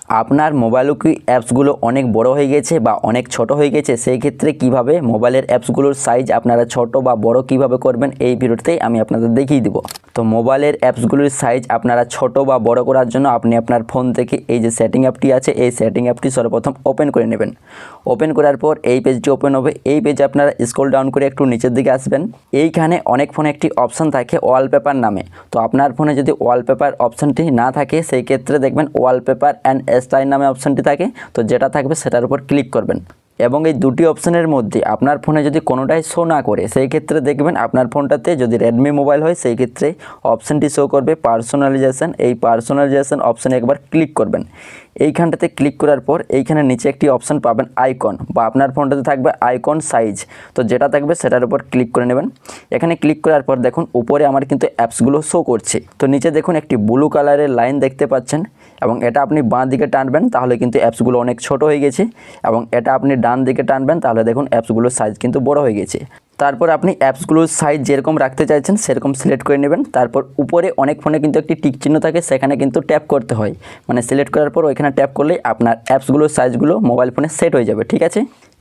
আপনার মোবাইলে কি অ্যাপসগুলো অনেক বড় হয়ে গেছে বা অনেক ছোট হয়ে গেছে, সেই ক্ষেত্রে কিভাবে মোবাইলের অ্যাপসগুলোর সাইজ আপনারা ছোট বা বড় কিভাবে করবেন এই ভিডিওতেই আমি আপনাদের দেখিয়ে দেব। তো মোবাইলের অ্যাপসগুলোর সাইজ আপনারা ছোট বা বড় করার জন্য আপনি আপনার ফোন থেকে এই যে সেটিং অ্যাপটি আছে, এই সেটিং অ্যাপটি সর্বপ্রথম ওপেন করে নেবেন। ওপেন করার পর এই পেজটি ওপেন হবে। এই পেজে আপনারা স্ক্রল ডাউন করে একটু নিচের দিকে আসবেন। এইখানে অনেক ফোনে একটি অপশান থাকে ওয়ালপেপার নামে। তো আপনার ফোনে যদি ওয়ালপেপার অপশানটি না থাকে, সেই ক্ষেত্রে দেখবেন ওয়ালপেপার অ্যান্ড স্টাইল নামে অপশানটি থাকে। তো যেটা থাকবে সেটার উপর ক্লিক করবেন এবং এই দুটি অপশানের মধ্যে আপনার ফোনে যদি কোনোটাই শো না করে, সেই ক্ষেত্রে দেখবেন আপনার ফোনটাতে যদি রেডমি মোবাইল হয় সেই ক্ষেত্রে অপশানটি শো করবে পার্সোনালাইজেশন। এই পার্সোনালাইজেশন অপশানে একবার ক্লিক করবেন। এইখানটাতে ক্লিক করার পর এইখানে নিচে একটি অপশান পাবেন আইকন, বা আপনার ফোনটাতে থাকবে আইকন সাইজ। তো যেটা থাকবে সেটার উপর ক্লিক করে নেবেন। এখানে ক্লিক করার পর দেখুন উপরে আমার কিন্তু অ্যাপসগুলো শো করছে। তো নিচে দেখুন একটি ব্লু কালারের লাইন দেখতে পাচ্ছেন, এবং এটা আপনি বাঁ দিকে টানবেন তাহলে কিন্তু অ্যাপসগুলো অনেক ছোট হয়ে গেছে, এবং এটা আপনি ডান দিকে টানবেন তাহলে দেখুন অ্যাপসগুলোর সাইজ কিন্তু বড় হয়ে গেছে। তারপর আপনি অ্যাপসগুলোর সাইজ যেরকম রাখতে চাইছেন সেরকম সিলেক্ট করে নেবেন। তারপর উপরে অনেক ফোনে কিন্তু একটি টিক চিহ্ন থাকে, সেখানে কিন্তু ট্যাপ করতে হয়। মানে সিলেক্ট করার পর ওইখানে ট্যাপ করলেই আপনার অ্যাপসগুলোর সাইজগুলো মোবাইল ফোনে সেট হয়ে যাবে, ঠিক আছে।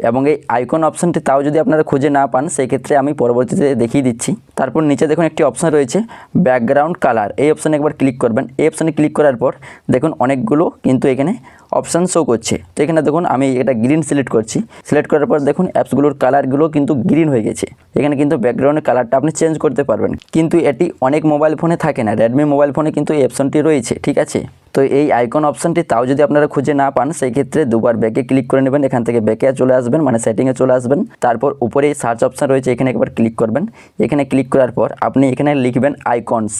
এবং এই আইকন অপশানটি তাও যদি আপনারা খুঁজে না পান, সেই ক্ষেত্রে আমি পরবর্তীতে দেখিয়ে দিচ্ছি। তারপর নিচে দেখুন একটি অপশান রয়েছে ব্যাকগ্রাউন্ড কালার, এই অপশানে একবার ক্লিক করবেন। এই অপশানে ক্লিক করার পর দেখুন অনেকগুলো কিন্তু এখানে অপশান শো করছে। তো এখানে দেখুন আমি এটা গ্রিন সিলেক্ট করছি। সিলেক্ট করার পর দেখুন অ্যাপসগুলোর কালারগুলো কিন্তু গ্রিন হয়ে গেছে। এখানে কিন্তু ব্যাকগ্রাউন্ডের কালারটা আপনি চেঞ্জ করতে পারবেন, কিন্তু এটি অনেক মোবাইল ফোনে থাকে না। রেডমি মোবাইল ফোনে কিন্তু এই অপশানটি রয়েছে, ঠিক আছে। তো এই আইকন অপশানটি তাও যদি আপনারা খুঁজে না পান, সেই ক্ষেত্রে দুবার ব্যাকে ক্লিক করে নেবেন। এখান থেকে ব্যাকে চলে আসবেন, মানে সেটিংয়ে চলে আসবেন। তারপর উপরে সার্চ অপশান রয়েছে, এখানে একবার ক্লিক করবেন। এখানে ক্লিক করার পর আপনি এখানে লিখবেন আইকনস।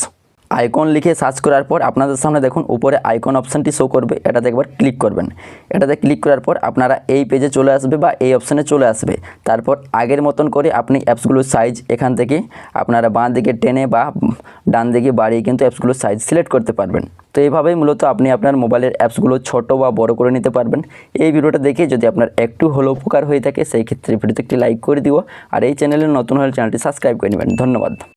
আইকন লিখে সার্চ করার পর আপনাদের সামনে দেখুন উপরে আইকন অপশানটি শো করবে, এটাতে একবার ক্লিক করবেন। এটাতে ক্লিক করার পর আপনারা এই পেজে চলে আসবে বা এই অপশানে চলে আসবে। তারপর আগের মতন করে আপনি অ্যাপসগুলোর সাইজ এখান থেকে আপনারা বাঁ দিকে টেনে বা ডান দিকে বাড়িয়ে কিন্তু অ্যাপসগুলোর সাইজ সিলেক্ট করতে পারবেন। তো এইভাবেই মূলত আপনি আপনার মোবাইলের অ্যাপসগুলো ছোট বা বড় করে নিতে পারবেন। এই ভিডিওটা দেখে যদি আপনার একটু হলেও উপকার হয়ে থাকে, সেই ক্ষেত্রে ভিডিওতে একটি লাইক করে দিও, আর এই চ্যানেলে নতুন হলে চ্যানেলটি সাবস্ক্রাইব করে নেবেন। ধন্যবাদ।